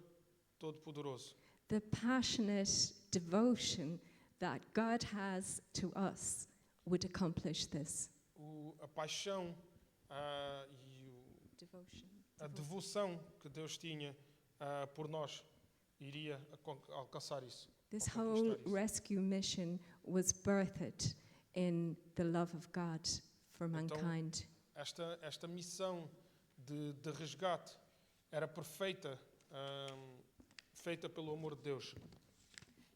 Speaker 2: Todo-Poderoso,
Speaker 1: the passionate devotion that God has to us would accomplish this.
Speaker 2: a paixão e
Speaker 1: Devotion.
Speaker 2: a devoção que Deus tinha por nós iria alcançar isso.
Speaker 1: This
Speaker 2: Ao
Speaker 1: whole
Speaker 2: conquistar isso.
Speaker 1: rescue mission was birthed in the love of God for
Speaker 2: Então,
Speaker 1: mankind.
Speaker 2: Esta missão de resgate era perfeita, feita pelo amor de Deus.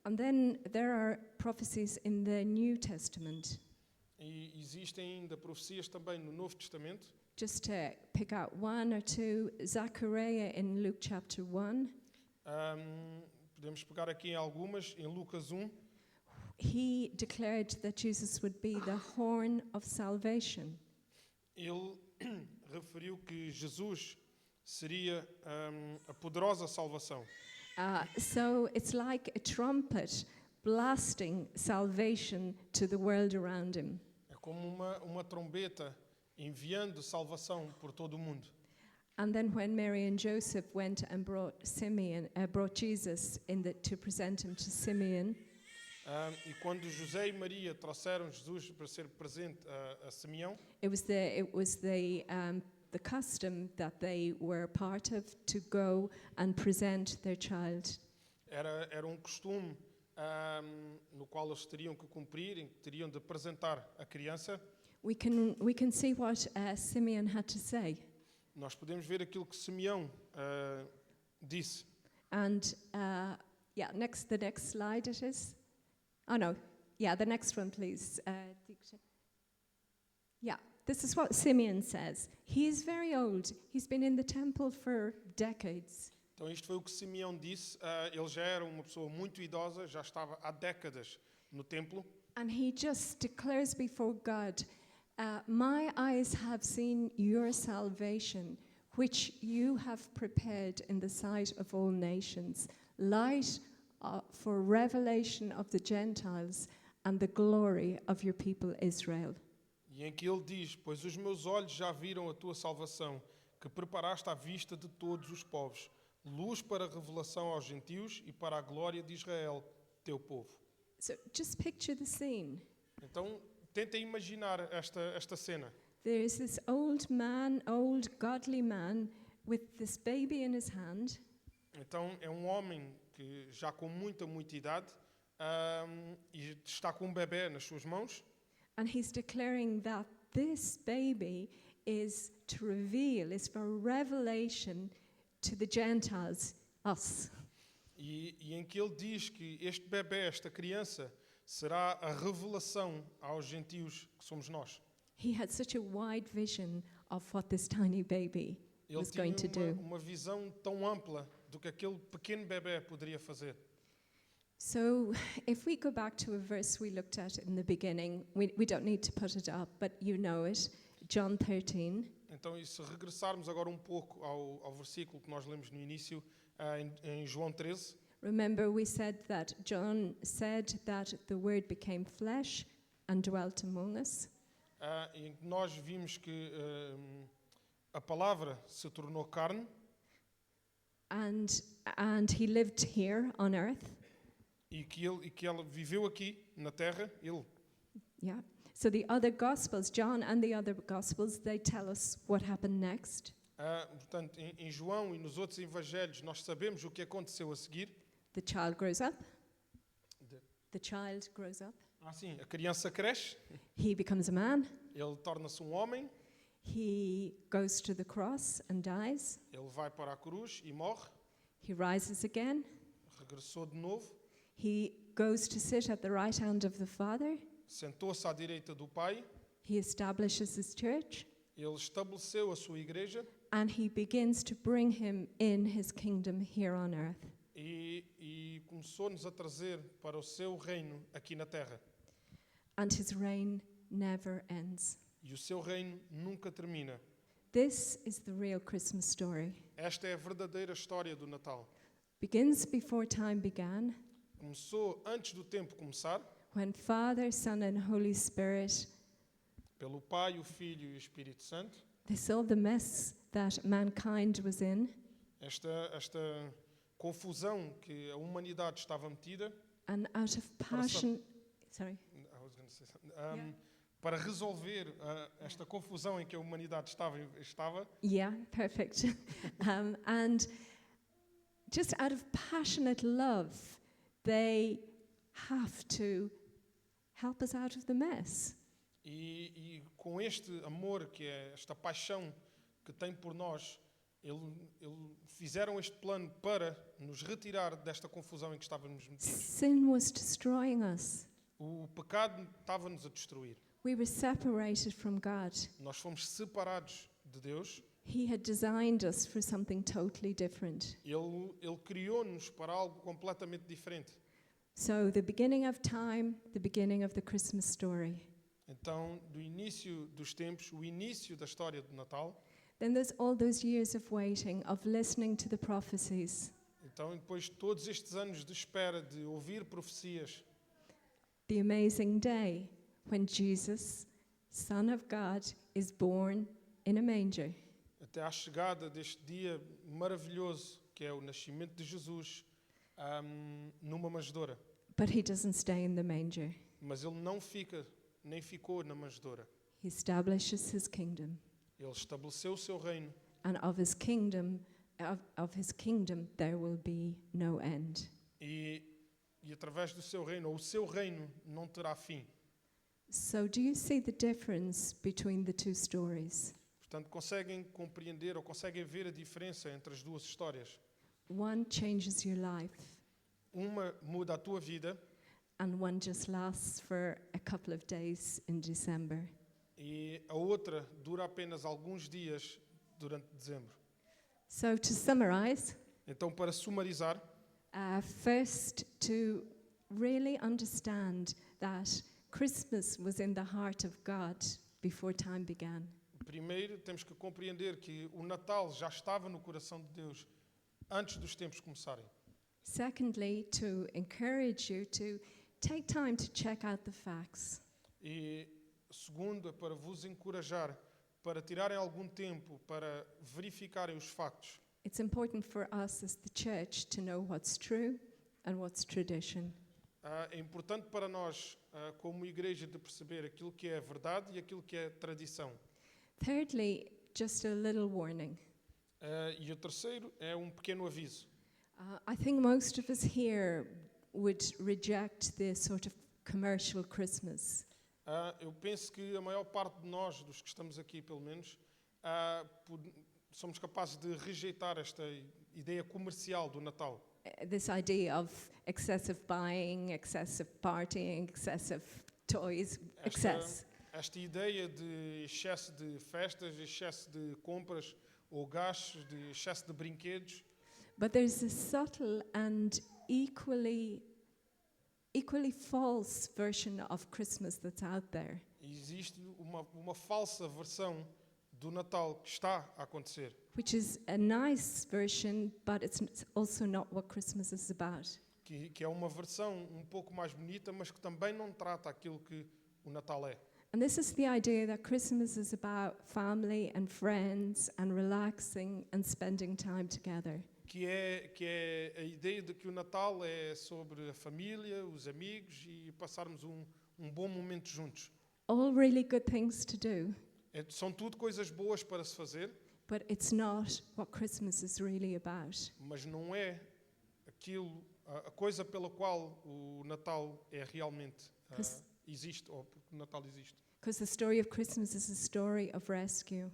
Speaker 1: And then there are prophecies in the New Testament.
Speaker 2: E existem ainda profecias também no Novo Testamento.
Speaker 1: Just to pick out one or two, Zechariah in Luke chapter 1,
Speaker 2: Podemos pegar aqui em algumas, em Lucas 1.
Speaker 1: he declared that Jesus would be the horn of salvation.
Speaker 2: Ele referiu que Jesus seria a poderosa salvação.
Speaker 1: So it's like a trumpet blasting salvation to the world around him.
Speaker 2: É como uma trombeta enviando salvação por todo o mundo.
Speaker 1: And then when Mary and Joseph went and brought Jesus to present him to Simeon,
Speaker 2: E quando José e Maria trouxeram Jesus para ser presente a Simeão,
Speaker 1: it was the custom that they were part of to go and present their child.
Speaker 2: era costume no qual eles teriam que cumprir, em que teriam de apresentar a criança.
Speaker 1: We can see what Simeon had to say.
Speaker 2: Nós podemos ver aquilo que Simeão disse.
Speaker 1: And the next slide it is. Oh no, the next one, please. Diksha. This is what Simeon says. He is very old. He's been in the temple for decades.
Speaker 2: Então isto foi o que Simeão disse. Ele já era uma pessoa muito idosa, já estava há décadas no templo.
Speaker 1: And he just declares before God, my eyes have seen your salvation, which you have prepared in the sight of all nations, light for revelation of the Gentiles and the glory of your people Israel.
Speaker 2: E em que ele diz: pois os meus olhos já viram a tua salvação, que preparaste à vista de todos os povos, luz para a revelação aos gentios e para a glória de Israel, teu povo.
Speaker 1: So just picture the scene.
Speaker 2: Então, tentem imaginar esta cena.
Speaker 1: There is this old godly man with this baby in his hand.
Speaker 2: Então, é um homem que já com muita idade e está com um bebê nas suas mãos.
Speaker 1: And he's declaring that this baby is for revelation to the Gentiles, us.
Speaker 2: E em que ele diz que este bebê, esta criança, será a revelação aos gentios que somos nós.
Speaker 1: He had such a wide vision of what this tiny baby
Speaker 2: Ele
Speaker 1: was going to
Speaker 2: tinha
Speaker 1: do.
Speaker 2: uma visão tão ampla do que aquele pequeno bebê poderia fazer.
Speaker 1: So, if we go back to a verse we looked at in the beginning, we don't need to put it up, but you know it, John 13.
Speaker 2: Então, e se regressarmos agora um pouco ao versículo que nós lemos no início, em João 13,
Speaker 1: Remember, we said that John said that the Word became flesh and dwelt among us.
Speaker 2: em que nós vimos que a palavra se tornou carne
Speaker 1: And he lived here on earth.
Speaker 2: e que ela viveu aqui na terra. Ele.
Speaker 1: Yeah. So the other Gospels, John and the other Gospels, they tell us what happened next.
Speaker 2: Portanto, em João e nos outros evangelhos nós sabemos o que aconteceu a seguir.
Speaker 1: The child grows up.
Speaker 2: De-
Speaker 1: The child grows up.
Speaker 2: Sim, a criança cresce,
Speaker 1: He becomes a man.
Speaker 2: ele torna-se um homem,
Speaker 1: He goes to the cross and dies.
Speaker 2: ele vai para a cruz e morre,
Speaker 1: He rises again.
Speaker 2: regressou de novo,
Speaker 1: He goes to sit at the right hand of the Father.
Speaker 2: sentou-se à direita do Pai,
Speaker 1: He establishes his church.
Speaker 2: ele estabeleceu a sua igreja
Speaker 1: And he begins to bring him in his kingdom here on earth.
Speaker 2: e começou-nos a trazer para o seu reino aqui na terra.
Speaker 1: And his reign never ends.
Speaker 2: E o seu reino nunca termina.
Speaker 1: This is the real Christmas story.
Speaker 2: Esta é a verdadeira história do Natal.
Speaker 1: Begins before time began,
Speaker 2: Começou antes do tempo começar,
Speaker 1: when Father, Son, and Holy Spirit,
Speaker 2: pelo Pai, o Filho e o Espírito Santo.
Speaker 1: they saw the mess that mankind was in,
Speaker 2: Esta confusão que a humanidade estava metida,
Speaker 1: and out of passion, sorry,
Speaker 2: I was gonna say something. Para resolver esta confusão em que a humanidade estava,
Speaker 1: yeah, perfect. And just out of passionate love, they have to help us out of the mess.
Speaker 2: e com este amor, que é esta paixão que tem por nós, ele fizeram este plano para nos retirar desta confusão em que estávamos metidos.
Speaker 1: Sin was destroying us.
Speaker 2: O pecado estava-nos a destruir.
Speaker 1: We were separated from God.
Speaker 2: Nós fomos separados de Deus.
Speaker 1: He had designed us for something totally different.
Speaker 2: Ele criou-nos para algo completamente diferente.
Speaker 1: So, the beginning of time, the beginning of the Christmas story.
Speaker 2: Então, do início dos tempos, o início da história do Natal.
Speaker 1: Then there's all those years of waiting, of listening to the prophecies.
Speaker 2: Então, depois todos estes anos de espera, de ouvir profecias,
Speaker 1: The amazing day when Jesus, Son of God, is born in a manger.
Speaker 2: até à chegada deste dia maravilhoso, que é o nascimento de Jesus, numa manjedoura.
Speaker 1: But he doesn't stay in the manger.
Speaker 2: Mas ele não fica, nem ficou na manjedoura.
Speaker 1: He establishes his kingdom.
Speaker 2: Ele estabeleceu o seu reino.
Speaker 1: And of his kingdom, there will be no end.
Speaker 2: E através do seu reino, ou o seu reino, não terá fim.
Speaker 1: So, do you see the difference between the two stories?
Speaker 2: Portanto, conseguem compreender ou conseguem ver a diferença entre as duas histórias.
Speaker 1: One changes your life,
Speaker 2: Uma muda a tua vida
Speaker 1: and one just lasts for a couple of days in December.
Speaker 2: e a outra dura apenas alguns dias durante dezembro.
Speaker 1: So, to summarize,
Speaker 2: Então, para sumarizar,
Speaker 1: first, to really understand that Christmas was in the heart of God before time began.
Speaker 2: primeiro temos que compreender que o Natal já estava no coração de Deus antes dos tempos começarem.
Speaker 1: Secondly, to encourage you to take time to check out the facts.
Speaker 2: E segundo, é para vos encorajar, para tirarem algum tempo para verificarem os factos.
Speaker 1: It's important for us as the church to know what's true and what's tradition.
Speaker 2: É importante para nós, como igreja, de perceber aquilo que é verdade e aquilo que é tradição.
Speaker 1: Thirdly, just a little warning.
Speaker 2: E o terceiro é um pequeno aviso.
Speaker 1: I think most of us here would reject this sort of commercial Christmas.
Speaker 2: Eu penso que a maior parte de nós, dos que estamos aqui pelo menos, somos capazes de rejeitar esta ideia comercial do Natal.
Speaker 1: This idea of excessive buying, excessive partying, excessive toys, excess.
Speaker 2: Esta ideia de excesso de festas, excesso de compras ou gastos, de excesso de brinquedos.
Speaker 1: But there's a subtle and equally false version of Christmas that's out there.
Speaker 2: Existe uma falsa versão do Natal que está a acontecer.
Speaker 1: Which is a nice version, but it's also not what Christmas is about.
Speaker 2: Que é uma versão um pouco mais bonita, mas que também não trata aquilo que o Natal é.
Speaker 1: And this is the idea that Christmas is about family and friends and relaxing and spending time together.
Speaker 2: Que é a ideia de que o Natal é sobre a família, os amigos e passarmos um bom momento juntos.
Speaker 1: all really good things to do,
Speaker 2: São tudo coisas boas para se fazer,
Speaker 1: but it's not what Christmas is really about.
Speaker 2: mas não é aquilo, a coisa pela qual o Natal é realmente
Speaker 1: Cause-
Speaker 2: existe, ou porque o Natal existe.
Speaker 1: Because the story of Christmas is a story of rescue,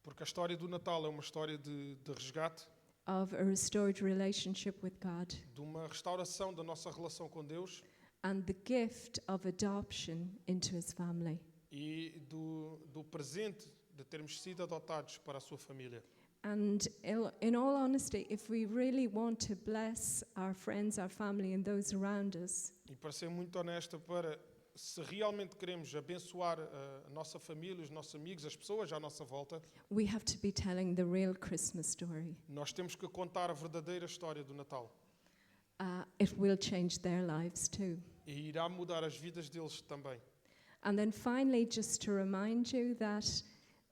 Speaker 2: Porque a história do Natal é uma história de resgate,
Speaker 1: of a restored relationship with God,
Speaker 2: de uma restauração da nossa relação com Deus
Speaker 1: and the gift of adoption into his family.
Speaker 2: e do presente de termos sido adotados para a sua família.
Speaker 1: And in all honesty, if we really want to bless our friends, our family, and those around us,
Speaker 2: E para ser muito honesta, se realmente queremos abençoar a nossa família, os nossos amigos, as pessoas à nossa volta,
Speaker 1: we have to be telling the real Christmas story.
Speaker 2: nós temos que contar a verdadeira história do Natal.
Speaker 1: It will change their lives too.
Speaker 2: E irá mudar as vidas deles também.
Speaker 1: And then finally, just to remind you that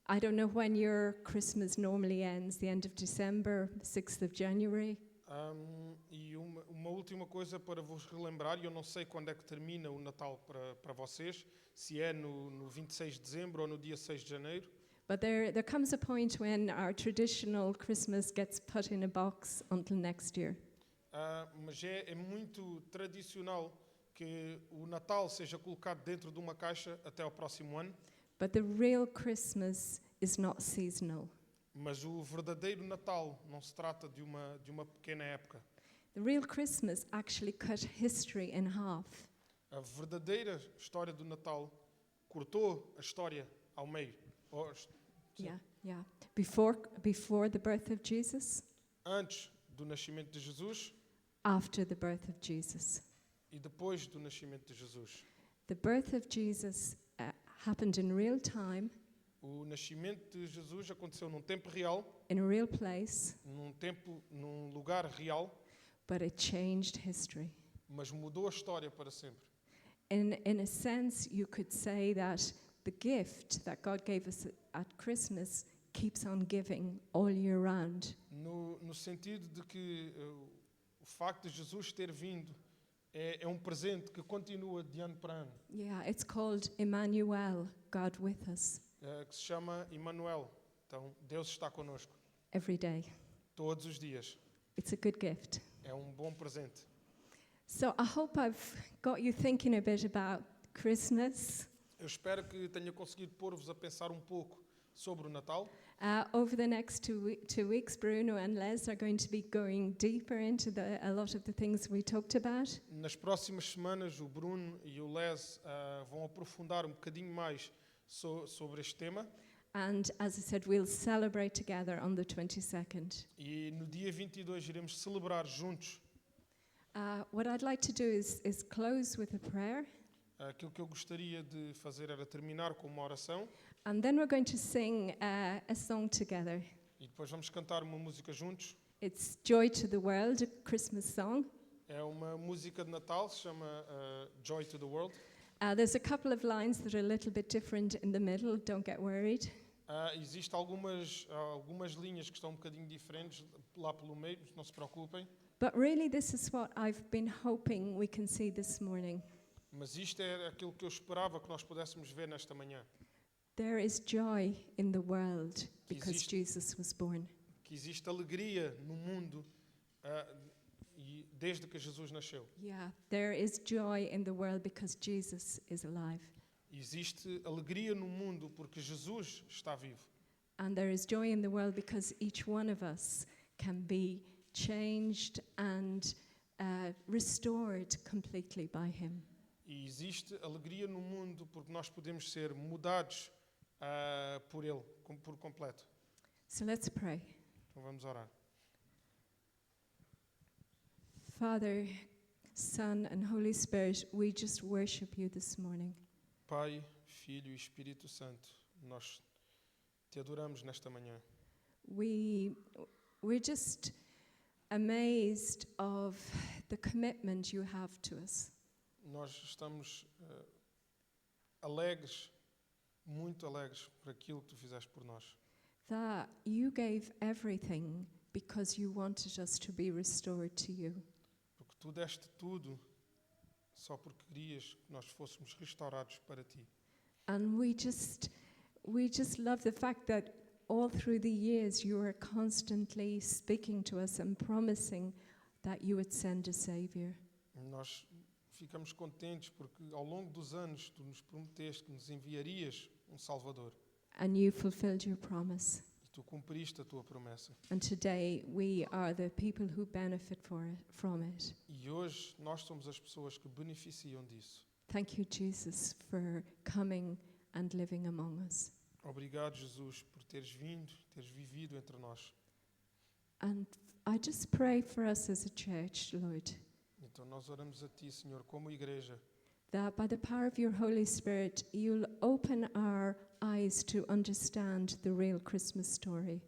Speaker 1: I don't know when your Christmas normally ends, the end of December, 6th of January.
Speaker 2: E uma última coisa para vos relembrar, eu não sei quando é que termina o Natal para vocês, se é no 26 de dezembro ou no dia 6 de janeiro,
Speaker 1: But there comes a point when our traditional Christmas gets put in a box until next year.
Speaker 2: mas é muito tradicional que o Natal seja colocado dentro de uma caixa até ao próximo ano,
Speaker 1: But the real Christmas is not seasonal.
Speaker 2: mas o verdadeiro Natal não se trata de uma pequena época.
Speaker 1: The real Christmas actually cut history in half.
Speaker 2: A verdadeira história do Natal cortou a história ao meio. Sim.
Speaker 1: Yeah. Before the birth of Jesus,
Speaker 2: Antes do nascimento de Jesus
Speaker 1: after the birth of Jesus.
Speaker 2: e depois do nascimento de Jesus.
Speaker 1: The birth of Jesus happened in real time,
Speaker 2: O nascimento de Jesus aconteceu num tempo real,
Speaker 1: in a real place,
Speaker 2: num lugar real,
Speaker 1: but it changed history.
Speaker 2: mas mudou a história para sempre.
Speaker 1: In a sense, you could say that the gift that God gave us at Christmas keeps on giving all year round.
Speaker 2: No sentido de que o facto de Jesus ter vindo é um presente que continua de ano para ano,
Speaker 1: Yeah, it's called Emmanuel, God with us,
Speaker 2: que se chama Emmanuel. Então, Deus está connosco
Speaker 1: every day.
Speaker 2: todos os dias.
Speaker 1: It's a good gift.
Speaker 2: É um bom presente.
Speaker 1: So I hope I've got you thinking a bit about Christmas.
Speaker 2: Eu espero que tenha conseguido pôr-vos a pensar um pouco sobre o Natal.
Speaker 1: Over the next 2 weeks, Bruno and Les are going to be going deeper into a lot of the things we talked about.
Speaker 2: Nas próximas semanas, o Bruno e o Les vão aprofundar um bocadinho mais sobre este tema.
Speaker 1: And as I said, we'll celebrate together on the 22nd.
Speaker 2: E no dia 22 iremos celebrar juntos.
Speaker 1: What I'd like to do is close with a prayer.
Speaker 2: Aquilo que eu gostaria de fazer era terminar com uma oração.
Speaker 1: And then we're going to sing a song together.
Speaker 2: E depois vamos cantar uma música juntos.
Speaker 1: It's Joy to the World, a Christmas song.
Speaker 2: É uma música de Natal, se chama Joy to the World.
Speaker 1: There's a couple of lines that are a little bit different in the middle, don't get worried.
Speaker 2: Existem algumas linhas que estão um bocadinho diferentes lá pelo meio, não se preocupem.
Speaker 1: But really this is what I've been hoping we can see this morning.
Speaker 2: Mas isto é aquilo que eu esperava que nós pudéssemos ver nesta manhã.
Speaker 1: There is joy in the world because
Speaker 2: Existe-
Speaker 1: Jesus was born.
Speaker 2: Que existe alegria no mundo e desde que Jesus nasceu.
Speaker 1: Yeah, there is joy in the world because Jesus is alive.
Speaker 2: Existe alegria no mundo porque Jesus está vivo.
Speaker 1: And there is joy in the world because each one of us can be changed and restored completely by him.
Speaker 2: E existe alegria no mundo porque nós podemos ser mudados por Ele, por completo.
Speaker 1: So let's pray.
Speaker 2: Então vamos orar.
Speaker 1: Father, Son, and Holy Spirit, we just worship you this morning.
Speaker 2: Pai, Filho e Espírito Santo, nós te adoramos nesta manhã.
Speaker 1: We're just amazed of the commitment you have to us.
Speaker 2: Nós estamos alegres, muito alegres por aquilo que tu fizeste por nós.
Speaker 1: That you gave everything because you wanted us to be restored to you.
Speaker 2: Porque tu deste tudo só porque querias que nós fôssemos restaurados para ti.
Speaker 1: And we just love the fact that all through the years you are constantly speaking to us and promising that you would send a Savior.
Speaker 2: Nós ficamos contentes porque ao longo dos anos tu nos prometeste que nos enviarias Salvador.
Speaker 1: And you fulfilled your promise.
Speaker 2: E tu cumpriste a tua promessa.
Speaker 1: And today we are the people who benefit from it.
Speaker 2: E hoje nós somos as pessoas que beneficiam disso.
Speaker 1: Thank you, Jesus, for coming and living among us.
Speaker 2: Obrigado, Jesus, por teres vindo, teres vivido entre nós.
Speaker 1: And I just pray for us as a church, Lord,
Speaker 2: Então nós oramos a Ti, Senhor, como igreja,
Speaker 1: that by the power of your Holy Spirit, you'll open our eyes to understand the real Christmas story.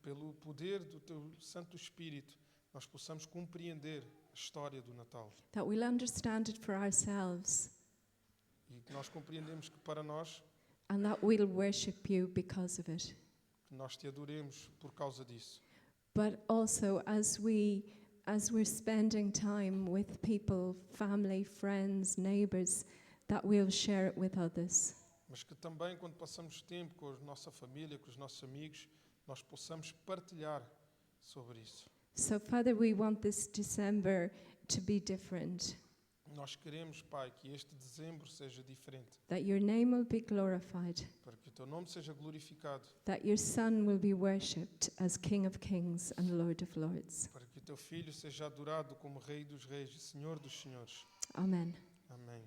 Speaker 2: Pelo poder do Teu Santo Espírito, nós possamos compreender a história do Natal.
Speaker 1: That we'll understand it for ourselves,
Speaker 2: E que nós compreendemos que para nós,
Speaker 1: and that we'll worship you because of it.
Speaker 2: que nós Te adoremos por causa disso.
Speaker 1: But also as we're spending time with people, family, friends, neighbors, that we'll share it with others.
Speaker 2: Mas que também, quando passamos tempo com a nossa família, com os nossos amigos, nós possamos partilhar sobre isso.
Speaker 1: So, Father, we want this December to be different,
Speaker 2: Nós queremos, Pai, que este dezembro seja diferente,
Speaker 1: that your name will be glorified,
Speaker 2: para que o Teu nome seja glorificado,
Speaker 1: that your Son will be worshipped as King of Kings and Lord of Lords.
Speaker 2: para que o Teu Filho seja adorado como Rei dos Reis e Senhor dos Senhores.
Speaker 1: Amen.
Speaker 2: Amém.